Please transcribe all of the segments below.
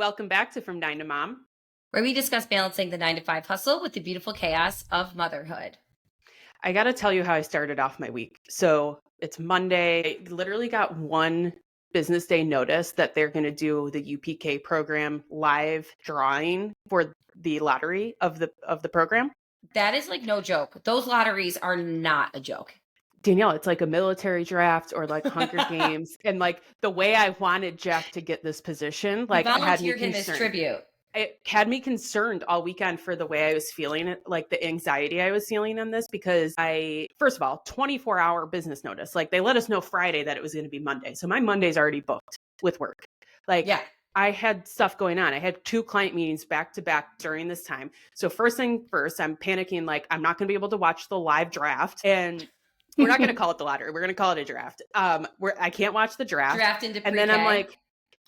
Welcome back to From Nine to Mom. Where we discuss balancing the 9 to 5 hustle with the beautiful chaos of motherhood. I got to tell you how I started off my week. So it's Monday. I literally got one business day notice that they're going to do the UPK program live drawing for the lottery of the program. That is like no joke. Those lotteries are not a joke. Danielle, it's like a military draft or like Hunger Games. And like the way I wanted Jack to get this position, You like had me volunteered him as concerned. tribute. It had me concerned all weekend for the way I was feeling it, like the anxiety I was feeling in this, because first of all, 24-hour business notice. Like they let us know Friday that it was going to be Monday. So my Monday's already booked with work. Like Yeah. I had stuff going on. I had 2 client meetings back to back during this time. So first thing first, I'm panicking, like I'm not going to be able to watch the live draft. And we're not going to call it the lottery. We're going to call it a draft. I can't watch the draft. Draft into And pre-K. then I'm like,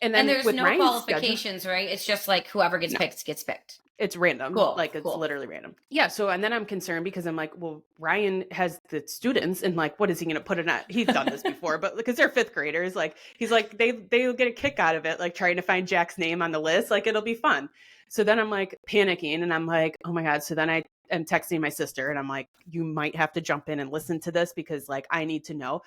and And then there's with no Ryan's schedule, qualifications, right? It's just like whoever gets no. picked gets picked. It's random. Cool. Like it's literally random. Yeah. So, and then I'm concerned because I'm like, well, Ryan has the students and like, what is he going to put in it? He's done this before, but because they're 5th graders, like he's like, they'll get a kick out of it. Like trying to find Jack's name on the list. Like it'll be fun. So then I'm like panicking and I'm like, oh my God. So then I am texting my sister and I'm like, you might have to jump in and listen to this because like, I need to know.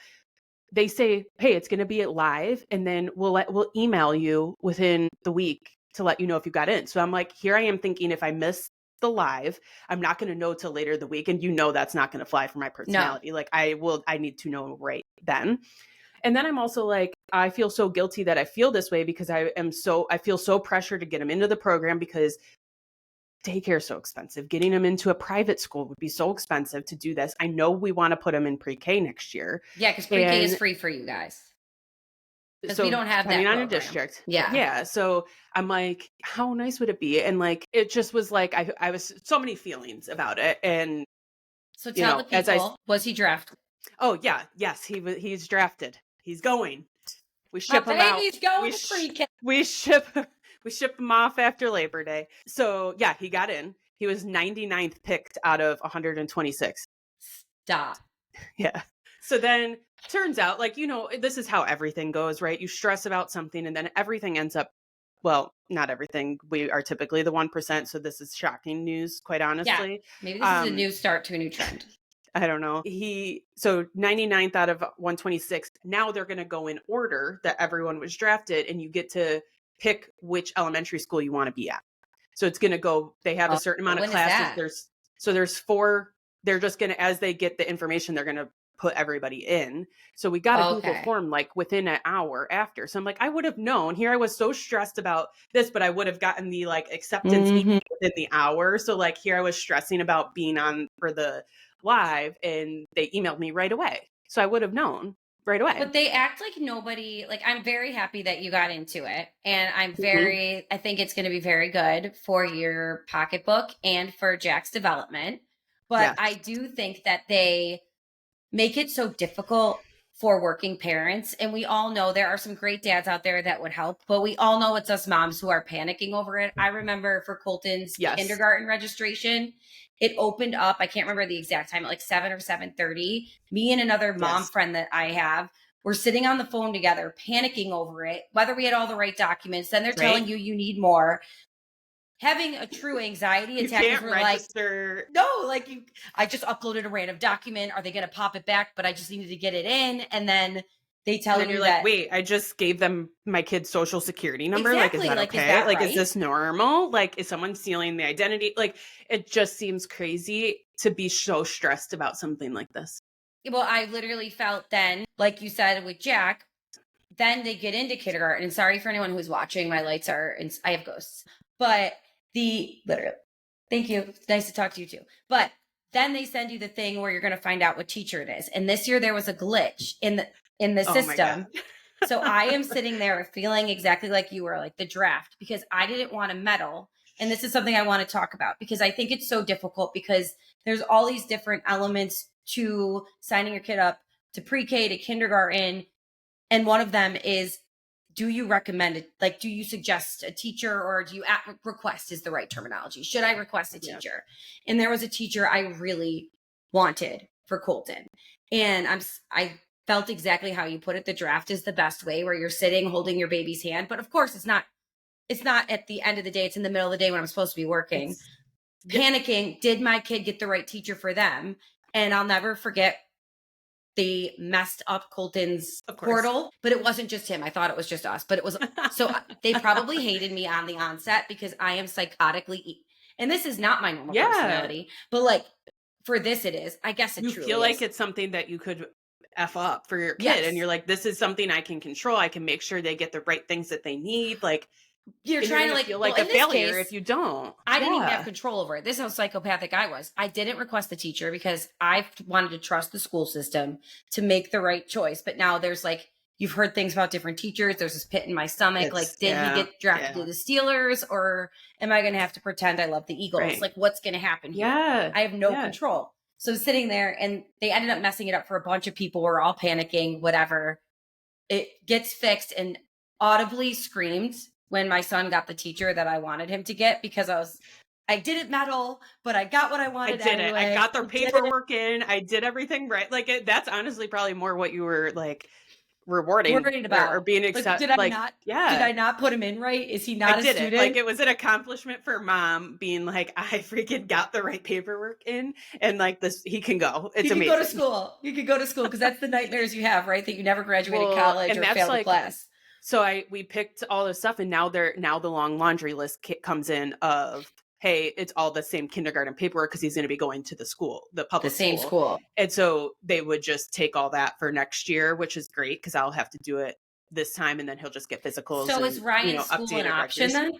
They say, hey, it's going to be live and then we'll email you within the week to let you know if you got in. So I'm like, here I am thinking if I miss the live, I'm not going to know till later the week. And that's not going to fly for my personality. No. Like I need to know right then. And then I'm also like, I feel so guilty that I feel this way because I feel so pressured to get him into the program because daycare is so expensive. Getting them into a private school would be so expensive to do this. I know we want to put them in pre-K next year. Yeah, because pre-K is free for you guys. Because we don't have that depending on program. a district. Yeah. Yeah. So I'm like, how nice would it be? And like, it just was like, I was so many feelings about it. And so tell the people, was he drafted? Oh yeah. Yes. He's drafted. He's going. We ship him out. He's going to pre-K. We ship him off after Labor Day. So yeah, he got in. He was 99th picked out of 126. Stop. Yeah. So then turns out, like, this is how everything goes, right? You stress about something and then everything ends up, well, not everything. We are typically the 1%. So this is shocking news, quite honestly. Yeah, maybe this is a new start to a new trend. I don't know. So 99th out of 126. Now they're going to go in order that everyone was drafted and you get to pick which elementary school you want to be at. So it's going to go, they have a certain amount of classes. There's 4, they're just going to, as they get the information, they're going to put everybody in. So we got a Google form like within an hour after. So I'm like, I would have known. Here I was so stressed about this, but I would have gotten the like acceptance within the hour. So like here I was stressing about being on for the live and they emailed me right away. So I would have known right away. But they act like nobody, like I'm very happy that you got into it. And I think it's going to be very good for your pocketbook and for Jack's development. But yes. I do think that they make it so difficult for working parents. And we all know there are some great dads out there that would help, but we all know it's us moms who are panicking over it. I remember for Colton's kindergarten registration, it opened up, I can't remember the exact time, at like 7 or 7:30. Me and another mom friend that I have were sitting on the phone together, panicking over it, whether we had all the right documents. Then they're telling you need more. Having a true anxiety attack. You can't register. I just uploaded a random document. Are they going to pop it back? But I just needed to get it in. And then they tell you like, wait, I just gave them my kid's social security number. Exactly. Like, is that okay? Is that like, right? Is this normal? Like, is someone stealing the identity? Like, it just seems crazy to be so stressed about something like this. Well, I literally felt then, like you said with Jack, then they get into kindergarten. And sorry for anyone who's watching. My lights are, I have ghosts. But thank you. It's nice to talk to you too. But then they send you the thing where you're going to find out what teacher it is. And this year there was a glitch in the system. So I am sitting there feeling exactly like you were, like the draft, because I didn't want to meddle. And this is something I want to talk about because I think it's so difficult because there's all these different elements to signing your kid up to pre-K to kindergarten. And one of them is, do you recommend it? Like, do you suggest a teacher or do you request is the right terminology? Should I request a teacher? Yeah. And there was a teacher I really wanted for Colton. And I felt exactly how you put it. The draft is the best way where you're sitting holding your baby's hand. But of course, it's not it's not at the end of the day, it's in the middle of the day when I'm supposed to be working. It's yep, Panicking, did my kid get the right teacher for them? And I'll never forget they messed up Colton's of course. portal, but it wasn't just him. I thought it was just us, but it was they probably hated me on the onset because I am psychotically and this is not my normal Yeah. personality, but like for this it is. I guess it You truly feel like is. it's something that you could F up for your kid, and Yes. you're like, "This is something I can control. I can make sure they get the right things that they need." Like, You're and you're trying to gonna like, feel well, like a in this failure if case, you don't. I didn't even have Yeah. control over it. This is how psychopathic I was. I didn't request the teacher because I wanted to trust the school system to make the right choice. But now there's like, you've heard things about different teachers. There's this pit in my stomach. It's Like, did he get drafted to the Steelers or am I going to have to pretend I love the Eagles? Right. Like, what's going to happen here? Yeah. I have no Yeah. control. So sitting there and they ended up messing it up for a bunch of people. We're all panicking, whatever. It gets fixed and audibly screamed when my son got the teacher that I wanted him to get because I didn't meddle, but I got what I I wanted did it. anyway. I got their I did it. paperwork in. I did everything right. Like, that's honestly probably more what you were like rewarding Worried or about. being Like, excited. did I Like, not did yeah. I not put him in right? Is he I not a did it. Like, student? it was an accomplishment for mom being like, I freaking got the right paperwork in, and like this, he can go. It's You could amazing. go to school. You could go to school because that's the nightmares you have, right? That you never graduated Well, college and or that's failed a like, class. so we picked all this stuff, and now the long laundry list comes in of, hey, it's all the same kindergarten paperwork because he's going to be going to the The public same school. school. And so they would just take all that for next year, which is great because I'll have to do it this time, and then he'll just get physicals. So and, is Ryan's school an updated option records. then?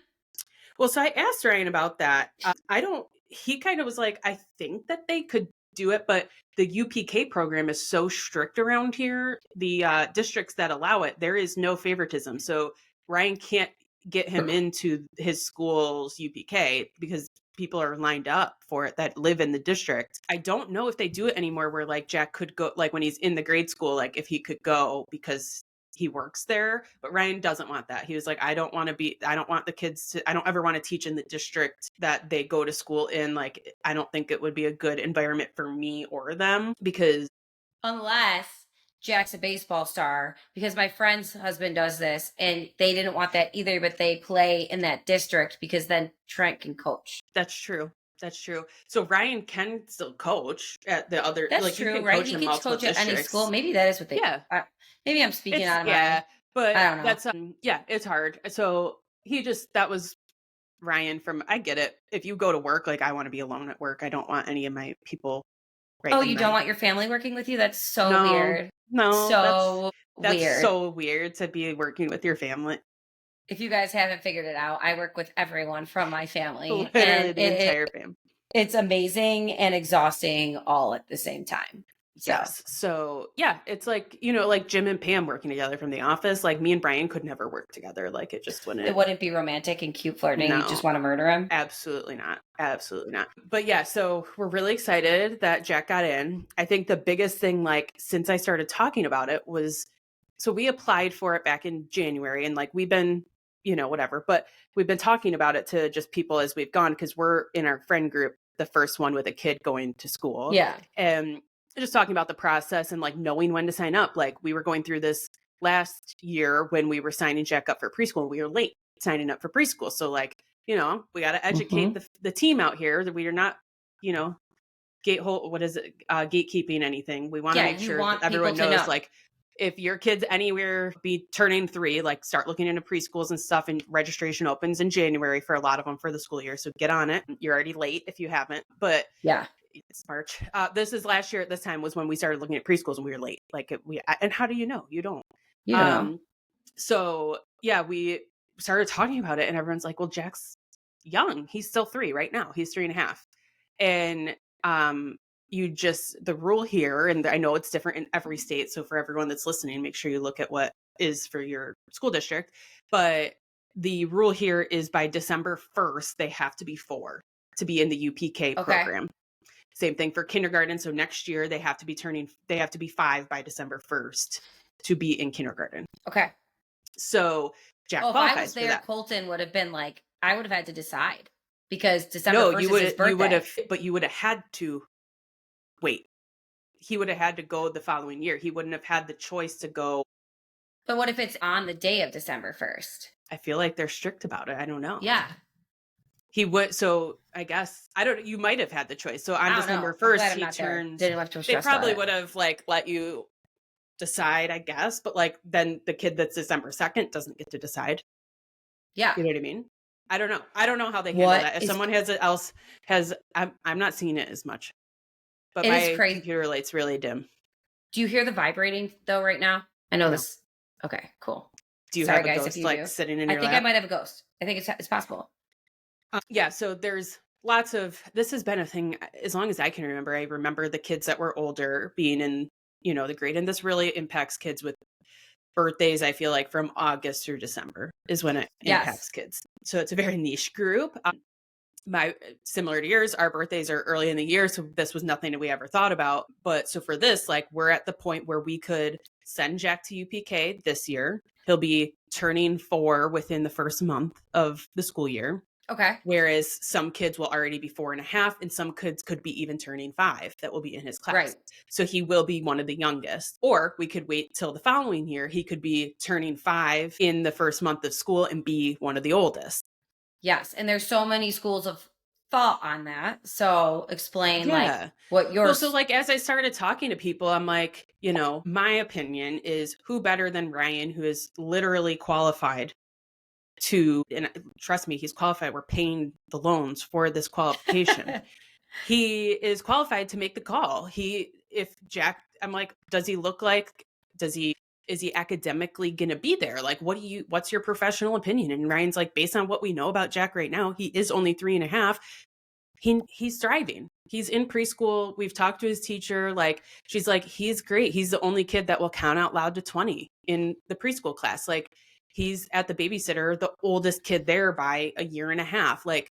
Well, so I asked Ryan about that. He kind of was like, I think that they could do it, but the UPK program is so strict around here. The districts that allow it, there is no favoritism. So Ryan can't get him into his school's UPK because people are lined up for it that live in the district. I don't know if they do it anymore where like Jack could go, like when he's in the grade school, like if he could go because he works there, but Ryan doesn't want that. He was like, I don't want the kids to, I don't ever want to teach in the district that they go to school in. Like, I don't think it would be a good environment for me or them because Unless Jack's a baseball star, because my friend's husband does this and they didn't want that either, but they play in that district because then Trent can coach. that's true. That's true. So Ryan can still coach at the other, That's like you true, can right? coach He in can multiple coach at any districts. school. Maybe that is what they. Yeah. Maybe I'm speaking It's, out of yeah, my. but I don't know. that's, yeah, it's hard. So that was Ryan from, I get it. If you go to work, like I want to be alone at work. I don't want any of my people right Oh, in you my don't want your family working with you? That's so No, weird. no, So that's weird. so weird to be working with your family. If you guys haven't figured it out, I work with everyone from my family, Literally and the entire fam. it's amazing and exhausting all at the same time. So. Yes. So yeah, it's like, like Jim and Pam working together from The Office. Like me and Brian could never work together. Like it just wouldn't. It wouldn't be romantic and cute flirting. You just want to murder him. Absolutely not. Absolutely not. But yeah, so we're really excited that Jack got in. I think the biggest thing, like since I started talking about it was, so we applied for it back in January and like we've been, whatever, but we've been talking about it to just people as we've gone because we're in our friend group, the first one with a kid going to school. Yeah. And just talking about the process and like knowing when to sign up. Like we were going through this last year when we were signing Jack up for preschool. We were late signing up for preschool. So like, we got to educate the team out here that we are not, gatekeeping anything. We want to make sure that everyone knows, like, if your kid's anywhere be turning 3, like start looking into preschools and stuff, and registration opens in January for a lot of them for the school year. So get on it. You're already late if you haven't, but yeah, it's March. This is last year at this time was when we started looking at preschools and we were late. Like and how do you know? You don't. So yeah, we started talking about it and everyone's like, well, Jack's young. He's still 3 right now. He's 3.5. And the rule here, and I know it's different in every state. So for everyone that's listening, make sure you look at what is for your school district. But the rule here is by December 1st, they have to be 4 to be in the UPK program. Same thing for kindergarten. So next year they have to be 5 by December 1st to be in kindergarten. Okay. So Jack qualifies if I was there, for that. Colton would have been like, I would have had to decide because December 1st is his birthday. But you would have had to wait. He would have had to go the following year. He wouldn't have had the choice to go. But what if it's on the day of December 1st? I feel like they're strict about it. I don't know. Yeah. He would, so I guess, I don't, you might have had the choice. So on I don't December know. I'm glad 1st, I'm he not there. turns, Didn't have to they stress about probably it. would have like let you decide, I guess, but like then the kid that's December 2nd doesn't get to decide. Yeah. You know what I mean? I don't know. I don't know how they handle What that. If is someone I'm not seeing it as much, but it is my crazy. computer light's really dim. Do you hear the vibrating though right now? I know No. this. Okay, cool. Do you Sorry have a guys if ghost you like do. sitting in I your think I lap? might have a ghost. I think it's possible. Yeah, so there's lots of, this has been a thing as long as I can remember. I remember the kids that were older being in, the grade, and this really impacts kids with birthdays. I feel like from August through December is when it impacts Yes. kids. So it's a very niche group. Similar to yours, our birthdays are early in the year, so this was nothing that we ever thought about. But so for this, like, we're at the point where we could send Jack to UPK this year. He'll be turning 4 within the first month of the school year. Okay. Whereas some kids will already be 4.5, and some kids could be even turning 5 that will be in his class. Right. So he will be one of the youngest. Or we could wait till the following year. He could be turning 5 in the first month of school and be one of the oldest. Yes. And there's so many schools of thought on that. So explain like Yeah. what yours. Well, so like as I started talking to people, I'm like, my opinion is who better than Ryan, who is literally qualified to, and trust me, he's qualified. We're paying the loans for this qualification. He is qualified to make the call. I'm like, does he look like, is he academically going to be there? Like, what's your professional opinion? And Ryan's like, based on what we know about Jack right now, he is only 3.5. He's thriving. He's in preschool. We've talked to his teacher. Like, she's like, he's great. He's the only kid that will count out loud to 20 in the preschool class. Like, he's at the babysitter, the oldest kid there by 1.5 years. Like,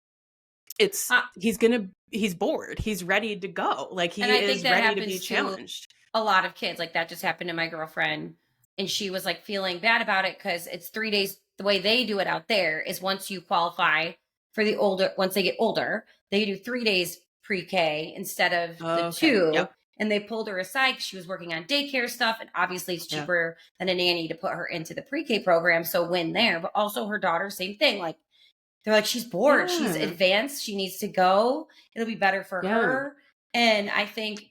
he's bored. He's ready to go. Like, he is ready to be challenged. A lot of kids. Like that just happened to my girlfriend. And she was like feeling bad about it because it's 3 days. The way they do it out there is once you qualify for once they get older, they do 3 days pre-K instead of the 2. Yep. And they pulled her aside because she was working on daycare stuff. And obviously it's cheaper than a nanny to put her into the pre-K program. So win there. But also her daughter, same thing. Like, they're like, she's bored. Yeah. She's advanced. She needs to go. It'll be better for her. And I think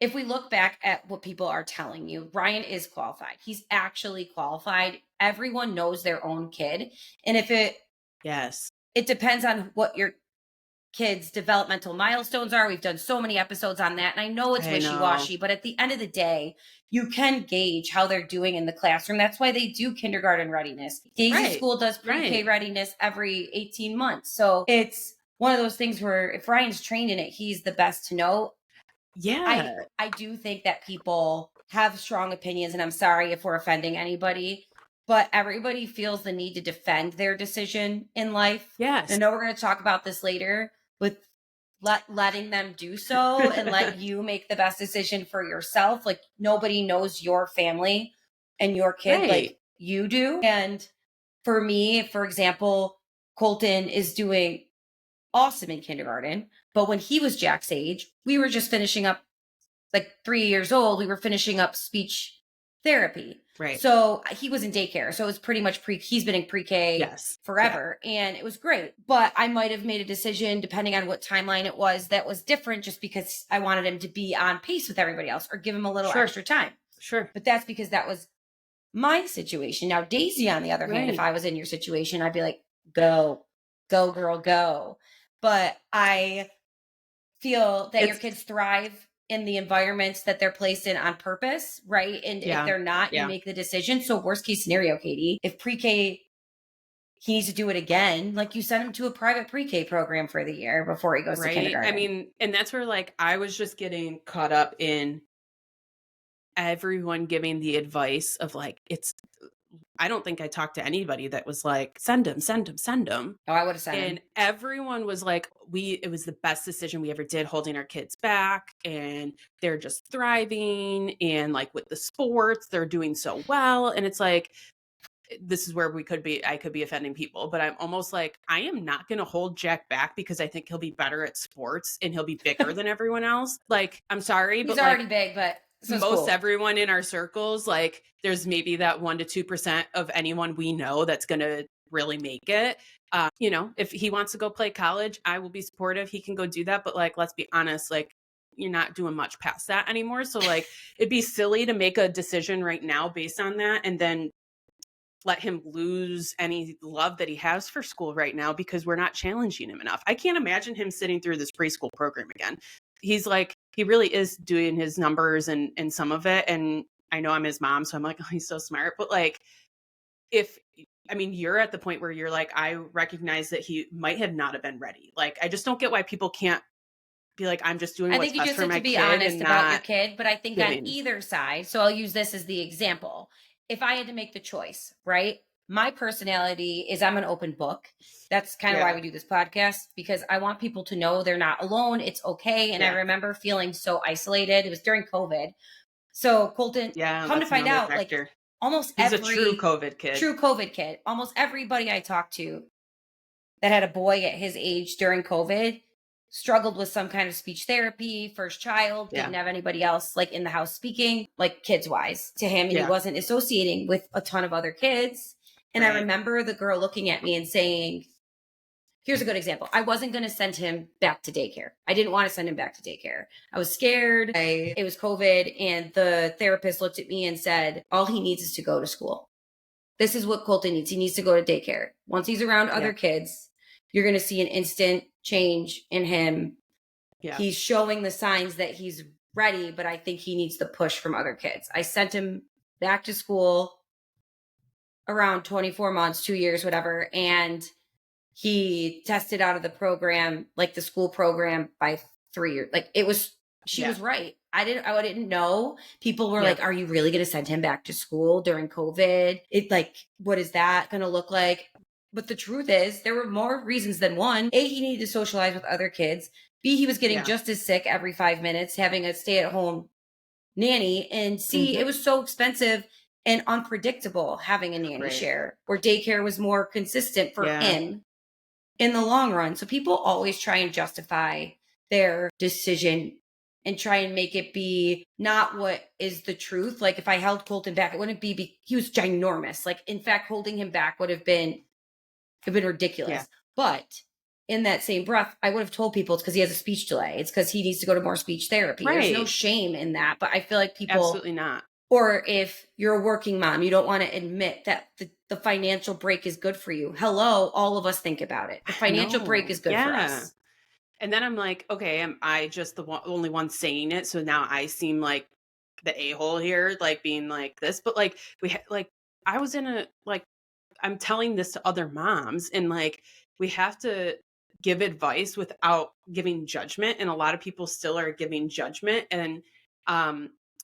if we look back at what people are telling you, Ryan is qualified. He's actually qualified. Everyone knows their own kid. And it depends on what your kids' developmental milestones are. We've done so many episodes on that. And I know it's wishy-washy, but at the end of the day, you can gauge how they're doing in the classroom. That's why they do kindergarten readiness. Daisy School does pre-K readiness every 18 months. So it's one of those things where if Ryan's trained in it, he's the best to know. Yeah. I do think that people have strong opinions, and I'm sorry if we're offending anybody, but everybody feels the need to defend their decision in life. Yes. I know we're going to talk about this later with letting them do so and let you make the best decision for yourself. Like, nobody knows your family and your kid like you do. And for me, for example, Colton is doing awesome in kindergarten, but when he was Jack's age, we were just finishing up, like 3 years old, we were finishing up speech therapy. Right. So he was in daycare. So it was pretty much he's been in pre-K forever. Yeah. And it was great. But I might have made a decision, depending on what timeline it was, that was different just because I wanted him to be on pace with everybody else or give him a little extra time. Sure. But that's because that was my situation. Now, Daisy, on the other hand, if I was in your situation, I'd be like, go, girl, go. But I feel that your kids thrive in the environments that they're placed in on purpose, right? And if they're not, you make the decision. So worst case scenario, Catie, if pre-K, he needs to do it again, like you send him to a private pre-K program for the year before he goes to kindergarten. I mean, and that's where like I was just getting caught up in everyone giving the advice of like, I don't think I talked to anybody that was like, send him. Oh, I would have sent him. And everyone was like, it was the best decision we ever did, holding our kids back, and they're just thriving. And like with the sports, they're doing so well. And it's like, this is where I could be offending people, but I'm almost like, I am not going to hold Jack back because I think he'll be better at sports and he'll be bigger than everyone else. Like, I'm sorry, he's but already big, but So it's most cool. everyone in our circles, like there's maybe that 1 to 2% of anyone we know that's going to really make it. You know, if he wants to go play college, I will be supportive. He can go do that. But like, let's be honest, like you're not doing much past that anymore. So like, it'd be silly to make a decision right now based on that and then let him lose any love that he has for school right now because we're not challenging him enough. I can't imagine him sitting through this preschool program again. He's like, he really is doing his numbers and some of it. And I know I'm his mom, so I'm like, oh, he's so smart. But like, if, I mean, you're at the point where you're like, I recognize that he might have not have been ready. Like, I just don't get why people can't be like, I'm just doing I what's think you best just for have my to be kid honest and about your not kid. But I think on giving. either side, so I'll use this as the example. If I had to make the choice, right? My personality is I'm an open book. That's kind of why Yeah. we do this podcast, because I want people to know they're not alone. It's okay. And I Yeah. remember feeling so isolated. It was during COVID. So Colton, Yeah. come to That's find another out, like factor. almost He's a true every COVID kid. true COVID kid, almost everybody I talked to that had a boy at his age during COVID struggled with some kind of speech therapy, first child, Yeah. didn't have anybody else like in the house speaking, like kids wise to him. And he Yeah. wasn't associating with a ton of other kids. And I Right. remember the girl looking at me and saying, here's a good example. I wasn't going to send him back to daycare. I didn't want to send him back to daycare. I was scared. It was COVID. And the therapist looked at me and said, all he needs is to go to school. This is what Colton needs. He needs to go to daycare. Once he's around other kids, you're going to see an instant change in him. Yeah. He's showing the signs that he's ready, but I think he needs the push from other kids. I sent him back to school around 24 months, 2 years, whatever. And he tested out of the program, like the school program, by 3 years. Like it was, she was right. I didn't know. People were like, are you really going to send him back to school during COVID? It like, what is that going to look like? But the truth is there were more reasons than one. A, he needed to socialize with other kids. B, he was getting just as sick every 5 minutes, having a stay at home nanny. And C, it was so expensive and unpredictable having a nanny share, where daycare was more consistent for him in the long run. So people always try and justify their decision and try and make it be not what is the truth. Like if I held Colton back, it wouldn't be he was ginormous. Like in fact, holding him back would have been ridiculous. But in that same breath, I would have told people it's because he has a speech delay. It's because he needs to go to more speech therapy. There's no shame in that. But I feel like people Absolutely not. Or if you're a working mom, you don't want to admit that the financial break is good for you. Hello, all of us think about it. The financial break is good for us. And then I'm like, okay, am I just the only one saying it? So now I seem like the a-hole here, like being like this. But like like I was in a like I'm telling this to other moms, and like we have to give advice without giving judgment, and a lot of people still are giving judgment, and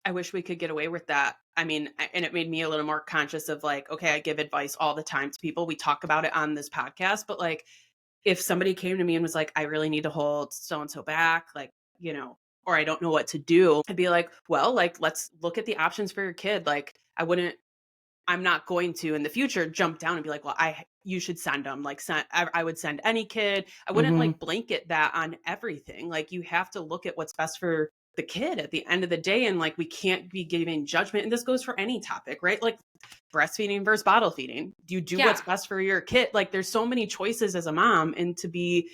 I wish we could get away with that. I mean, and it made me a little more conscious of like, okay, I give advice all the time to people. We talk about it on this podcast, but like if somebody came to me and was like, I really need to hold so and so back, like, you know, or I don't know what to do, I'd be like, well, like, let's look at the options for your kid. Like, I'm not going to in the future jump down and be like, well, you should send them. Like, I would send any kid. I wouldn't like blanket that on everything. Like, you have to look at what's best for the kid at the end of the day. And like, we can't be giving judgment. And this goes for any topic, right? Like breastfeeding versus bottle feeding. Do you do what's best for your kid? Like, there's so many choices as a mom, and to be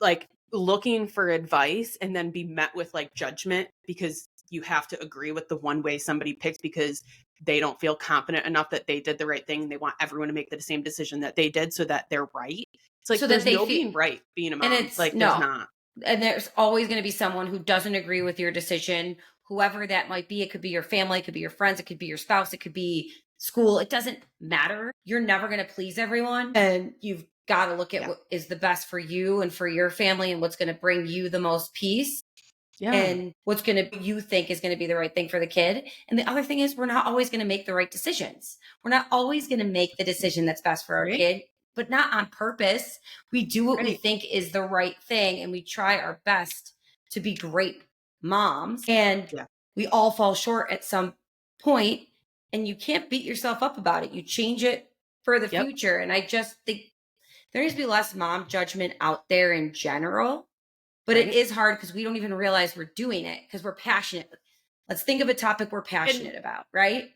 like looking for advice and then be met with like judgment because you have to agree with the one way somebody picks because they don't feel confident enough that they did the right thing. They want everyone to make the same decision that they did so that they're right. It's like, so there's no being right being a mom. And it's like, there's not. And there's always going to be someone who doesn't agree with your decision, whoever that might be. It could be your family, it could be your friends, it could be your spouse, it could be school. It doesn't matter. You're never going to please everyone. And you've got to look at what is the best for you and for your family and what's going to bring you the most peace. And what's going to you think is going to be the right thing for the kid. And the other thing is we're not always going to make the right decisions. We're not always going to make the decision that's best for our kid, but not on purpose. We do what we think is the right thing, and we try our best to be great moms. And we all fall short at some point, and you can't beat yourself up about it. You change it for the future. And I just think there needs to be less mom judgment out there in general. But it is hard because we don't even realize we're doing it because we're passionate. Let's think of a topic we're passionate about, right?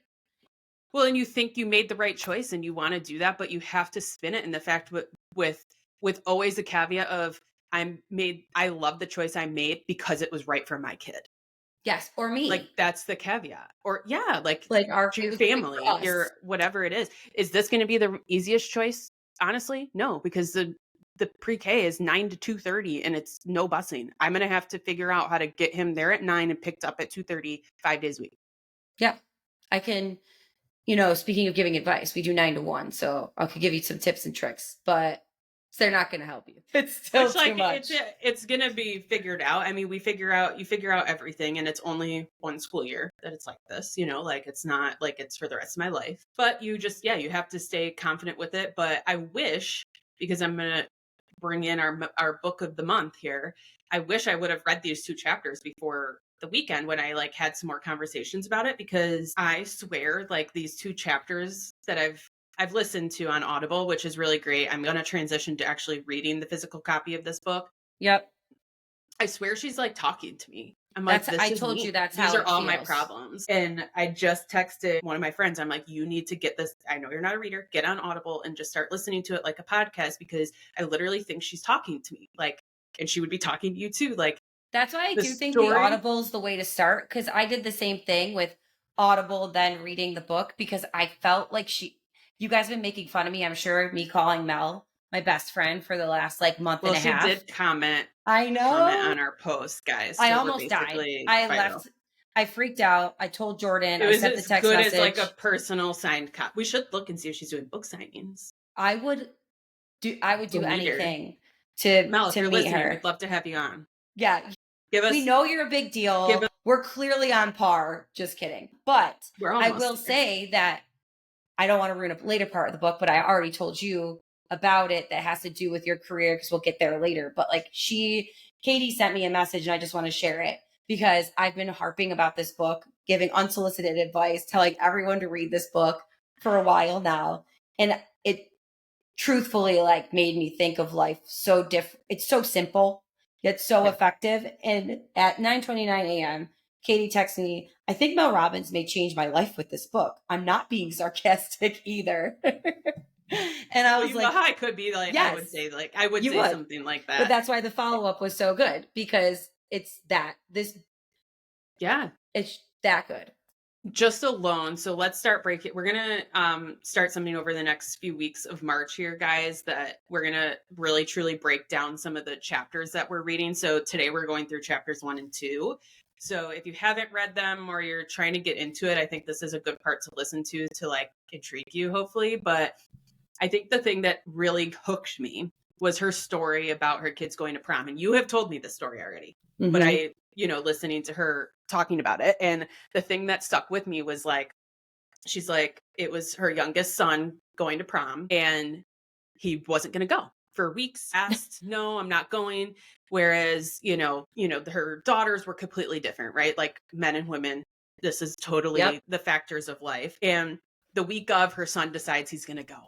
Well, and you think you made the right choice and you want to do that, but you have to spin it in the fact with with always the caveat of I love the choice I made because it was right for my kid. Yes, or Like me. that's the caveat. Or yeah, like Like your it was right for family, us. your whatever it is. Is this going to be the easiest choice? Honestly, no, because the pre-K is 9 to 2:30 and it's no busing. I'm going to have to figure out how to get him there at 9 and picked up at 2:30 5 days a week. Yeah. I can, speaking of giving advice, we do 9 to 1. So I could give you some tips and tricks, but they're not going to help you. It's still Which too like much. it's gonna be figured out. I mean, you figure out everything, and it's only one school year that it's like this. Like it's not like it's for the rest of my life. But you just you have to stay confident with it. But I wish, because I'm gonna bring in our book of the month here. I wish I would have read these 2 chapters before the weekend when I like had some more conversations about it, because I swear like these 2 chapters that I've listened to on Audible, which is really great. I'm going to transition to actually reading the physical copy of this book. Yep. I swear she's like talking to me. I'm like, this I is told you me. that's These how are it all my feels. problems. And I just texted one of my friends. I'm like, you need to get this. I know you're not a reader. Get on Audible and just start listening to it like a podcast, because I literally think she's talking to me. Like, and she would be talking to you too. Like, That's why I the do think the story. Audible is the way to start, because I did the same thing with Audible, then reading the book, because I felt like you guys have been making fun of me, I'm sure, me calling Mel my best friend for the last like month Well, and a she half. did comment I know. on our post, guys. I So we're almost died. basically I viral. left. I freaked out. I told Jordan. It I was sent the as text good as like a message. personal signed copy. We should look and see if she's doing book signings. I would Go do meet her. anything to Mel, if you're meet listening, her. we'd love to have you on. Yeah. Give We us, know you're a big give deal. us, We're clearly on par. Just kidding. But we're I almost will there. say that I don't want to ruin a later part of the book, but I already told you about it that has to do with your career, because we'll get there later. But like Catie sent me a message and I just want to share it, because I've been harping about this book, giving unsolicited advice, telling everyone to read this book for a while now. And it truthfully like made me think of life so different. It's so simple, yet so effective. And at 9:29 a.m., Catie texts me, I think Mel Robbins may change my life with this book. I'm not being sarcastic either. And I Well, was you know like, how I could be like, yes, I would you say would. something like But that. that's why the follow-up was so good, because it's that it's that good. Just alone. So let's start breaking. We're gonna start something over the next few weeks of March here, guys, that we're gonna really truly break down some of the chapters that we're reading. So today we're going through chapters 1 and 2. So if you haven't read them or you're trying to get into it, I think this is a good part to listen to like intrigue you, hopefully. But I think the thing that really hooked me was her story about her kids going to prom. And you have told me this story already, but I, listening to her talking about it. And the thing that stuck with me was like, she's like, it was her youngest son going to prom and he wasn't going to go for weeks. Asked, no, I'm not going. Whereas, her daughters were completely different, right? Like men and women, this is totally the factors of life. And the week of, her son decides he's going to go.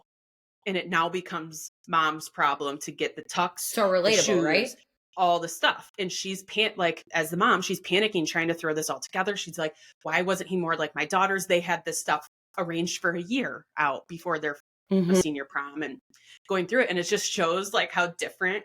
And it now becomes mom's problem to get the tux, So the relatable, shoes, right? all the stuff. And she's like, as the mom, she's panicking, trying to throw this all together. She's like, why wasn't he more like my daughters? They had this stuff arranged for a year out before their senior prom and going through it. And it just shows like how different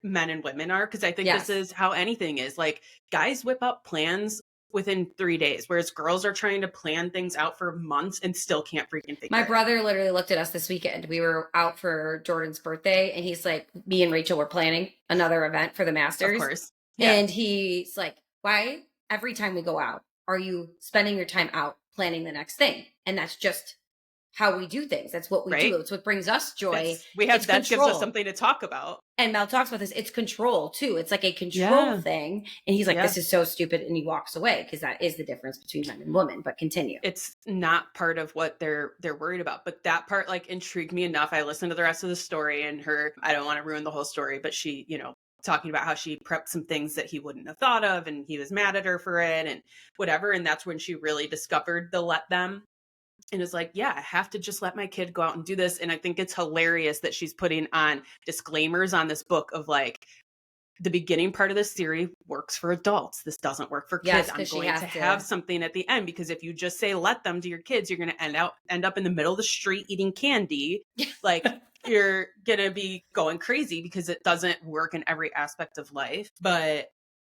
men and women are. Cause I think this is how anything is. Like guys whip up plans within 3 days, whereas girls are trying to plan things out for months and still can't freaking figure My it out. brother literally looked at us this weekend. We were out for Jordan's birthday, and he's like, me and Rachel were planning another event for the Masters. Of course. Yeah. And he's like, why every time we go out are you spending your time out planning the next thing? And that's just how we do things. That's what we do. It's what brings us joy. That gives us something to talk about. And Mel talks about this. It's control too. It's like a control thing. And he's like, this is so stupid. And he walks away, because that is the difference between men and women. But continue. It's not part of what they're worried about. But that part like intrigued me enough. I listened to the rest of the story, and I don't want to ruin the whole story, but she, talking about how she prepped some things that he wouldn't have thought of, and he was mad at her for it and whatever. And that's when she really discovered the let them. And it's like, yeah, I have to just let my kid go out and do this. And I think it's hilarious that she's putting on disclaimers on this book of like, the beginning part of this theory works for adults. This doesn't work for kids. Yes, I'm because she going has to have to. something at the end, because if you just say let them to your kids, you're going to end up in the middle of the street eating candy. Like, you're going to be going crazy because it doesn't work in every aspect of life. But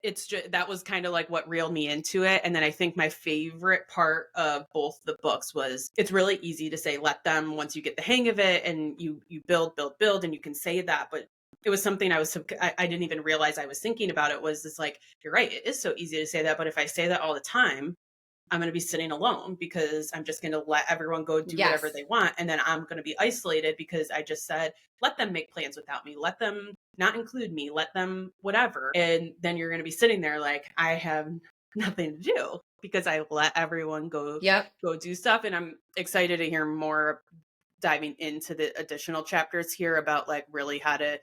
it's just, that was kind of like what reeled me into it. And then I think my favorite part of both the books was, it's really easy to say let them once you get the hang of it, and you build and you can say that. But it was something I didn't even realize I was thinking about. It was, it's like, you're right, it is so easy to say that, but if I say that all the time, I'm going to be sitting alone, because I'm just going to let everyone go do whatever Yes. they want. And then I'm going to be isolated because I just said, let them make plans without me. Let them not include me. Let them whatever. And then you're going to be sitting there like, I have nothing to do because I let everyone Yep. go do stuff. And I'm excited to hear more diving into the additional chapters here about like really how to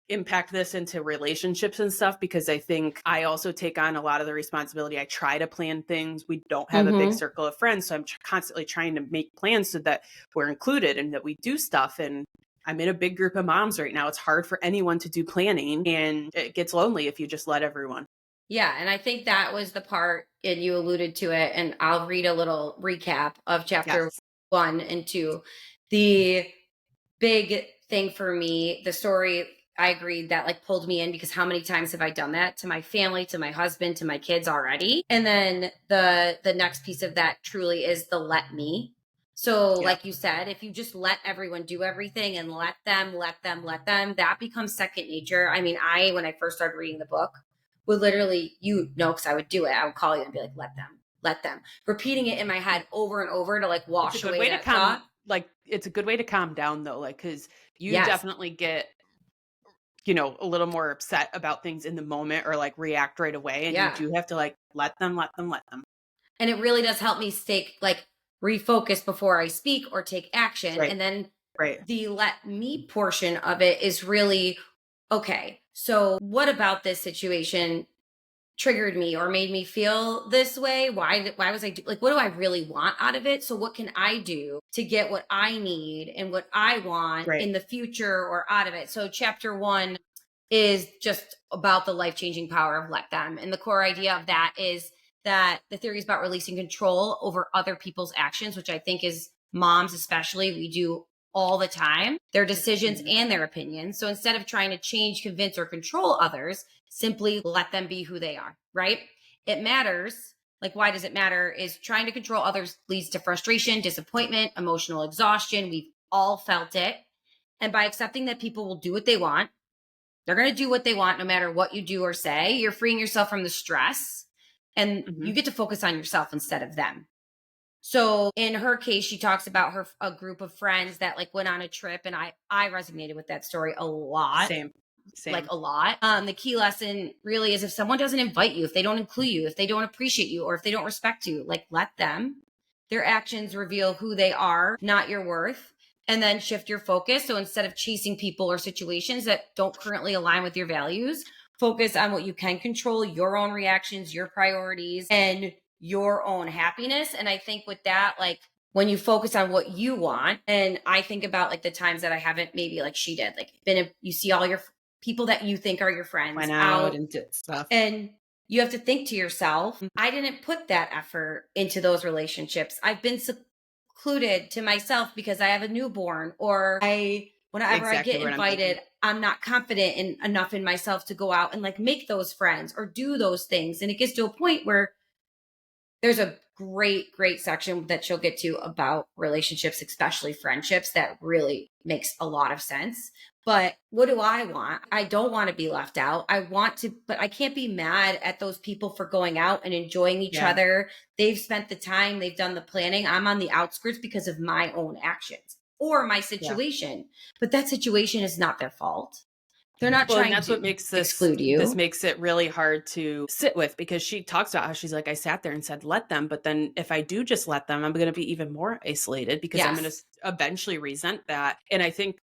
impact this into relationships and stuff, because I think I also take on a lot of the responsibility. I try to plan things. We don't have a big Mm-hmm. circle of friends, so I'm constantly trying to make plans so that we're included and that we do stuff. And I'm in a big group of moms right now. It's hard for anyone to do planning, and it gets lonely if you just let everyone. Yeah, and I think that was the part, and you alluded to it, and I'll read a little recap of chapter Yes. 1 and 2. The big thing for me, the story, I agreed, that like pulled me in, because how many times have I done that to my family, to my husband, to my kids already? And then the next piece of that truly is the let me. So Yeah. like you said, if you just let everyone do everything and let them, that becomes second nature. I mean, when I first started reading the book, would literally, because I would do it. I would call you and be like, let them, repeating it in my head over and over to like It's a wash good away way to that thought. it's a good way to calm down though, like, because you Yes. definitely get, a little more upset about things in the moment, or like react right away. And you Yeah. do have to like let them. And it really does help me stay like refocus before I speak or take action. Right. And then Right. the let me portion of it is really, okay, so what about this situation triggered me or made me feel this way? Why was like, what do I really want out of it? So what can I do to get what I need and what I want Right. in the future or out of it? So chapter 1 is just about the life-changing power of let them. And the core idea of that is that the theory is about releasing control over other people's actions, which I think is moms, especially, we do all the time, their decisions Mhm. and their opinions. So instead of trying to change, convince, or control others, simply let them be who they are, right? It matters. Like, why does it matter? Is trying to control others leads to frustration, disappointment, emotional exhaustion. We've all felt it. And by accepting that people will do what they want, they're going to do what they want no matter what you do or say. You're freeing yourself from the stress, and you Mhm. get to focus on yourself instead of them. So in her case, she talks about a group of friends that like went on a trip, and I resonated with that story a lot, Same. like Same. a lot. The key lesson really is, if someone doesn't invite you, if they don't include you, if they don't appreciate you, or if they don't respect you, like let them. Their actions reveal who they are, not your worth. And then shift your focus. So instead of chasing people or situations that don't currently align with your values, focus on what you can control, your own reactions, your priorities, and your own happiness. And I think with that, like when you focus on what you want, and I think about like the times that I haven't, maybe like she did, like you see all your people that you think are your friends Went out out, and did stuff. and you have to think to yourself, I didn't put that effort into those relationships. I've been secluded to myself because I have a newborn, or whenever I Exactly get what I'm thinking. invited, I'm not confident enough in myself to go out and like make those friends or do those things. And it gets to a point where there's a great section that she'll get to about relationships, especially friendships, that really makes a lot of sense. But what do I want? I don't want to be left out. I want to, but I can't be mad at those people for going out and enjoying each Yeah. other. They've spent the time, they've done the planning. I'm on the outskirts because of my own actions or my Yeah. situation. But that situation is not their fault. They're not Well, and trying that's what to makes exclude this you. makes it really hard to sit with, because she talks about how she's like, I sat there and said let them, but then if I do just let them, I'm going to be even more isolated, because I'm going to Yes. eventually resent that. And I think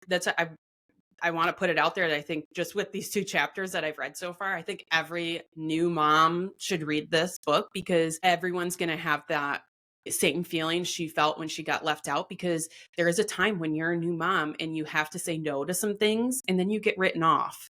I want to put it out there that I think, just with these 2 chapters that I've read so far, I think every new mom should read this book, because everyone's going to have that same feeling she felt when she got left out, because there is a time when you're a new mom and you have to say no to some things, and then you get written off.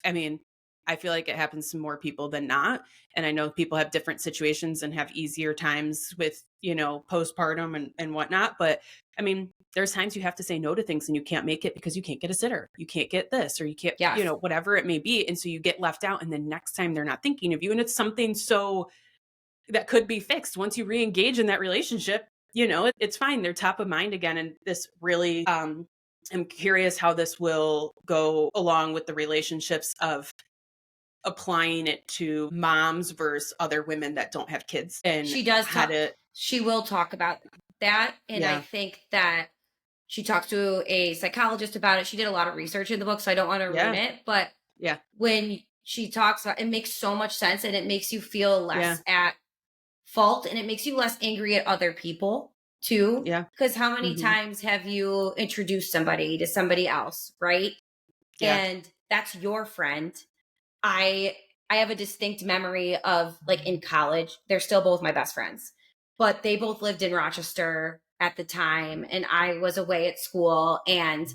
I mean, I feel like it happens to more people than not. And I know people have different situations and have easier times with, postpartum and whatnot. But I mean, there's times you have to say no to things and you can't make it because you can't get a sitter. You can't get this or you can't, Yes. whatever it may be. And so you get left out. And then next time they're not thinking of you. And it's something so that could be fixed once you re-engage in that relationship. It's fine. They're top of mind again. And this really, I'm curious how this will go along with the relationships of applying it to moms versus other women that don't have kids and She does how talk. to, She will talk about that. And I yeah, think that she talks to a psychologist about it. She did a lot of research in the book, so I don't want to ruin yeah, it. But yeah, when she talks, it makes so much sense and it makes you feel yeah, less at fault and it makes you less angry at other people too. yeah, Because how many hmm, times have you introduced somebody to somebody else, right? yeah, And that's your friend. I have a distinct memory of like in college, they're still both my best friends, but they both lived in Rochester at the time and I was away at school and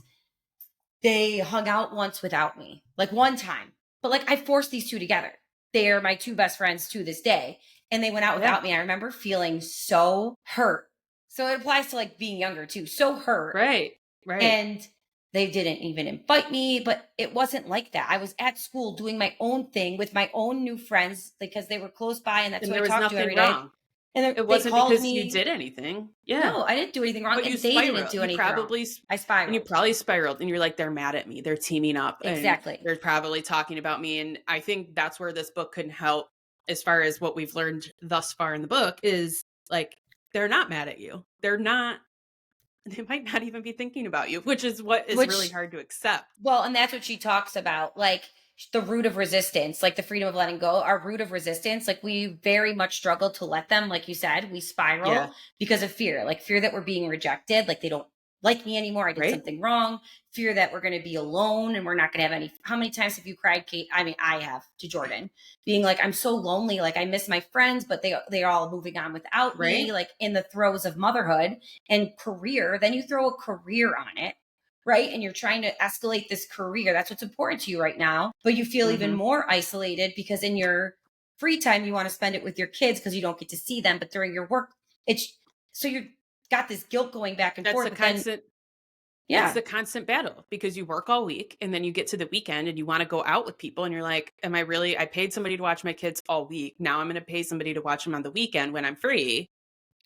they hung out once without me. Like one time. But like I forced these two together. They are my two best friends to this day and they went out yeah, without me. I remember feeling so hurt. So it applies to like being younger too. So hurt right, right. and they didn't even invite me, but it wasn't like that. I was at school doing my own thing with my own new friends because they were close by and that's And who I there was talked to nothing every day. wrong. And It they wasn't called because you me. did anything. Yeah. No, I didn't do anything wrong. But you And they didn't spiral. do You anything wrong. probably I and you spiraled. probably spiraled and you're like, they're mad at me. They're teaming up and Exactly. they're probably talking about me. And I think that's where this book can help as far as what we've learned thus far in the book is like they're not mad at you. They're not they might not even be thinking about you, which is what is really Which, hard to accept. well, and that's what she talks about. Like the root of resistance, like the freedom of letting go, our root of resistance, like we very much struggle to let them, like you said, we Yeah. spiral because of fear, like fear that we're being rejected, like they don't like me anymore. I did Right? something wrong. Fear that we're going to be alone and we're not going to have any. How many times have you cried, Kate? I mean, I have to Jordan, being like, I'm so lonely. Like I miss my friends, but they're all moving on without Right? me. Like in the throes of motherhood and career, then you throw a career on it, right? And you're trying to escalate this career. That's what's important to you right now. But you feel even Mhm. more isolated because in your free time, you want to spend it with your kids because you don't get to see them. But during your work, it's so you're got this guilt going back and That's forth. a But then, constant It's yeah, the constant battle because you work all week and then you get to the weekend and you want to go out with people and you're like, am I really I paid somebody to watch my kids all week. Now I'm going to pay somebody to watch them on the weekend when I'm free.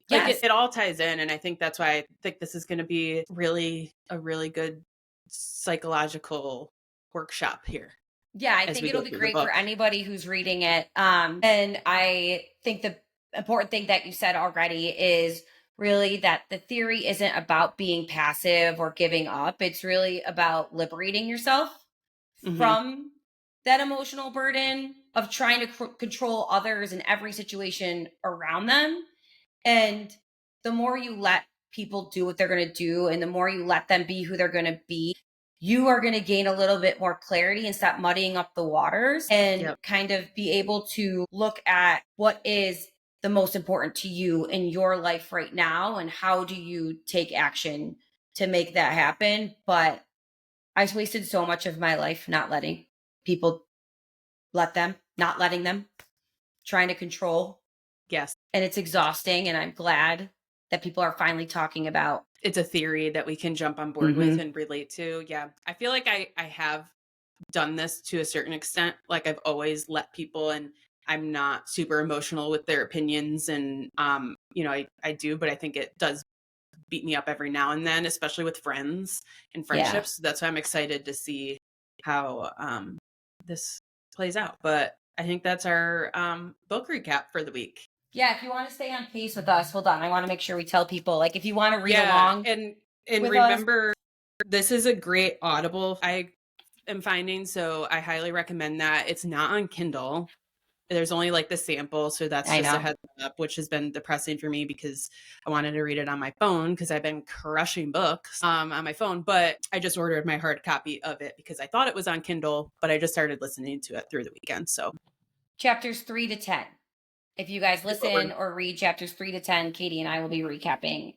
Like it, yes. it all ties in and I think that's why I think this is going to be really a really good psychological workshop here Yeah, I as think we it'll go be through the great for book. anybody who's reading it. And I think the important thing that you said already is really that the theory isn't about being passive or giving up. It's really about liberating yourself Mhm. from that emotional burden of trying to control others in every situation around them. And the more you let people do what they're going to do, and the more you let them be who they're going to be, you are going to gain a little bit more clarity and stop muddying up the waters and Yep. kind of be able to look at what is the most important to you in your life right now and how do you take action to make that happen. But I've wasted so much of my life not letting people not letting them, trying to control. Yes. And it's exhausting. And I'm glad that people are finally talking about. It's a theory that we can jump on board with Mhm. and relate to. Yeah. I feel like I have done this to a certain extent. Like I've always let people and I'm not super emotional with their opinions and I do, but I think it does beat me up every now and then, especially with friends and Yeah. friendships. That's why I'm excited to see how this plays out. But I think that's our book recap for the week. Yeah. If you want to stay on pace with us, hold on. I want to make sure we tell people like if you want to read Yeah, along and with us. remember this is a great Audible I am finding, so I highly recommend that. It's not on Kindle. There's only like the sample, so that's I just a know. heads up, which has been depressing for me because I wanted to read it on my phone because I've been crushing books on my phone. But I just ordered my hard copy of it because I thought it was on Kindle, but I just started listening to it through the weekend. So Chapters 3 to 10. If you guys that's what we're. listen or read chapters 3 to 10, Katie and I will be recapping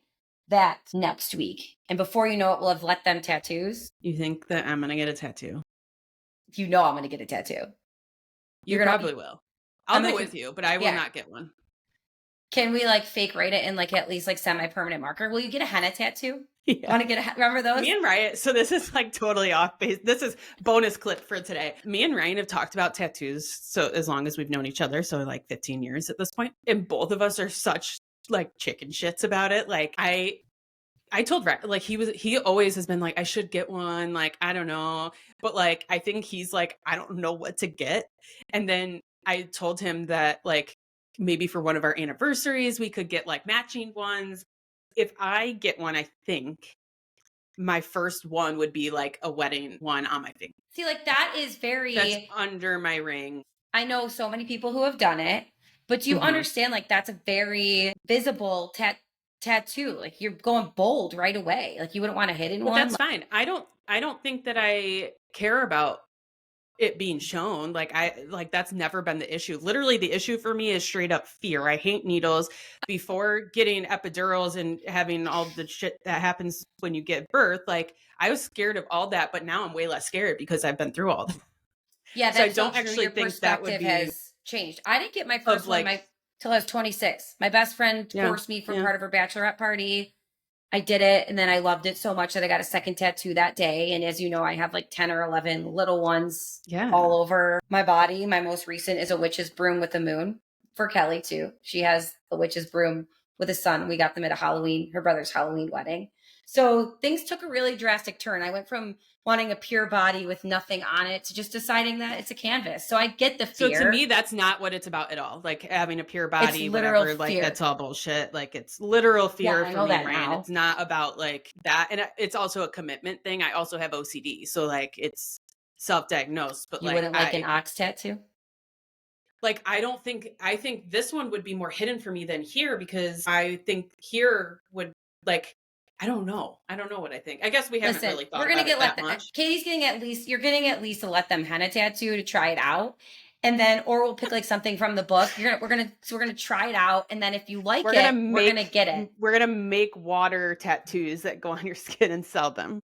that next week. And before you know it, we'll have let them tattoos. You think that I'm gonna get a tattoo? You know I'm going to get a tattoo. You You're gonna probably will. I'm I'll go gonna with you, but I will yeah. not get one. Can we like fake write it in like at least like semi-permanent marker? Will you get a henna tattoo? Yeah. Want to get remember those? Me and Ryan, so this is like totally off base. This is bonus clip for today. Me and Ryan have talked about tattoos so as long as we've known each other, so like 15 years at this point. And both of us are such like chicken shits about it. Like I told Ryan, like he always has been like, I should get one, like I don't know. But like I think he's like, I don't know what to get. And then I told him that like maybe for one of our anniversaries we could get like matching ones. If I get one, I think my first one would be like a wedding one on my finger. See, like that is That's very under my ring. I know so many people who have done it, but do you understand like that's a very visible tattoo. Like you're going bold right away. Like you wouldn't want a hidden But one. that's fine. I don't think that I care about it being shown. Like that's never been the issue. Literally the issue for me is straight up fear. I hate needles. Before getting epidurals and having all the shit that happens when you give birth, like I was scared of all that, but now I'm way less scared because I've been through all that. Yeah, So I that's don't true. actually Your think that would perspective be has changed. I didn't get my of first one like till I was 26. My best friend yeah, forced me for yeah. part of her bachelorette party. I did it and then I loved it so much that I got a second tattoo that day. And as you know, I have like 10 or 11 little ones Yeah. all over my body. My most recent is a witch's broom with the moon for Kelly too. She has a witch's broom with a sun. We got them at a Halloween, her brother's Halloween wedding. So things took a really drastic turn. I went from wanting a pure body with nothing on it to just deciding that it's a canvas. So I get the So fear. to me, that's not what it's about at all. Like having a pure body, literal whatever, like fear. that's all bullshit. Like it's literal fear Yeah, I for know me, that Ryan. now. It's not about like that. And it's also a commitment thing. I also have OCD. So like it's self-diagnosed, but You like wouldn't like an ox tattoo? like I think this one would be more hidden for me than here because I think here would like I don't know. I don't know what I think. I guess we haven't Listen, really thought we're gonna about get it that much. Katie's getting at least you're getting at least a let them henna tattoo to try it out. And then or we'll pick like something from the book. We're gonna try it out. And then if you like we're gonna get it. We're gonna make water tattoos that go on your skin and sell them.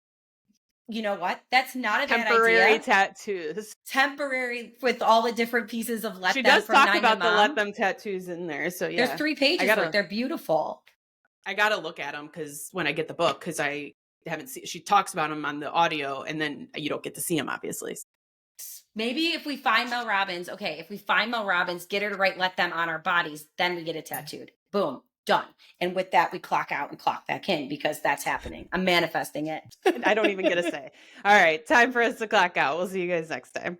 You know what? That's not a bad idea. Temporary tattoos. Temporary with all the different pieces of let She them does from talk 9 about to the Mom. let them tattoos in there. So yeah. There's 3 pages worth. They're beautiful. I gotta look at them because when I get the book, because I haven't seen. She talks about them on the audio, and then you don't get to see them, obviously. Maybe if we find Mel Robbins, get her to write "let them" on our bodies, then we get it tattooed. Boom, done. And with that, we clock out and clock back in because that's happening. I'm manifesting it. I don't even get a say. All right, time for us to clock out. We'll see you guys next time.